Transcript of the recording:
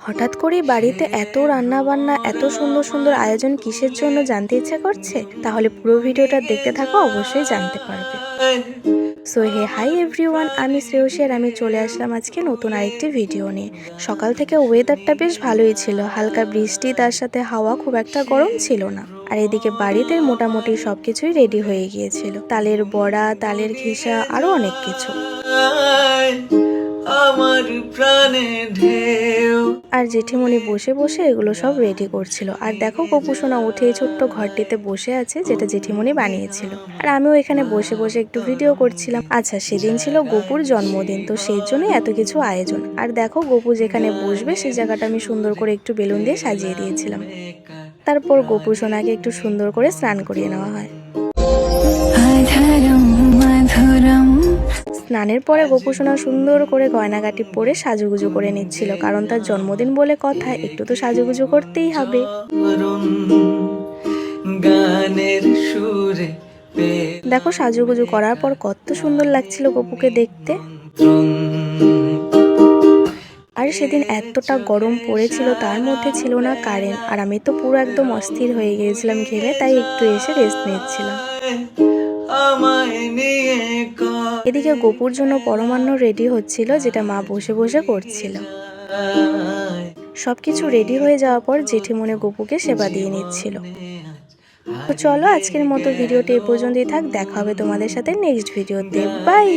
হঠাৎ করেই বাড়িতে এত রান্না বান্না, এত সুন্দর সুন্দর আয়োজন কিসের জন্য জানতে ইচ্ছে করছে? তাহলে পুরো ভিডিওটা দেখতে থাকো, অবশ্যই জানতে পারবে। সো হাই এভরিওয়ান, আমি শ্রেয়সী আর আমি চলে আসলাম আজকে নতুন আরেকটি ভিডিও নিয়ে। সকাল থেকে ওয়েদারটা বেশ ভালোই ছিল, হালকা বৃষ্টি, তার সাথে হাওয়া, খুব একটা গরম ছিল না। আর এদিকে বাড়িতে মোটামুটি সবকিছুই রেডি হয়ে গিয়েছিল, তালের বড়া, তালের ঘিসা, আরো অনেক কিছু। আমার প্রাণে ঢেউ। আর জেঠিমণি বসে বসে এগুলো সব রেডি করছিল। আর দেখো গোপুসোনা উঠে এই ছোট্ট ঘরটিতে বসে আছে, যেটা জেঠিমণি বানিয়েছিল। আর আমিও এখানে বসে বসে একটু ভিডিও করছিলাম। আচ্ছা, সেদিন ছিল গোপুর জন্মদিন, তো সেই জন্যই এত কিছু আয়োজন। আর দেখো গোপু যেখানে বসবে সেই জায়গাটা আমি সুন্দর করে একটু বেলুন দিয়ে সাজিয়ে দিয়েছিলাম। তারপর গোপুসোনাকে একটু সুন্দর করে স্নান করিয়ে নেওয়া হয়। স্নানের পরে গোপুসোনা সুন্দর করে গয়নাগাটি পরে সাজুগুজু করে নিচ্ছিল, কারণ তার জন্মদিন বলে কথা, একটু তো সাজুগুজু করতেই হবে। দেখো সাজুগুজু করার পর কত সুন্দর লাগছিল গোপুকে দেখতে। আর সেদিন এতটা গরম পড়েছিল, তার মধ্যে ছিল না কারেন্ট, আর আমি তো পুরো একদম অস্থির হয়ে গিয়েছিলাম ঘেমে, তাই একটু এসে রেস্ট নিচ্ছিলাম। এদিকে গোপুর জন্য পরমান্ন রেডি হচ্ছিল, যেটা মা বসে বসে করছিল। সবকিছু রেডি হয়ে যাওয়ার পর জেঠিমণি গোপুকে সেবা দিয়ে নিচ্ছিল। তো চলো আজকের মতো ভিডিওটি এ পর্যন্তই থাক, দেখা হবে তোমাদের সাথে নেক্সট ভিডিওতে। বাই।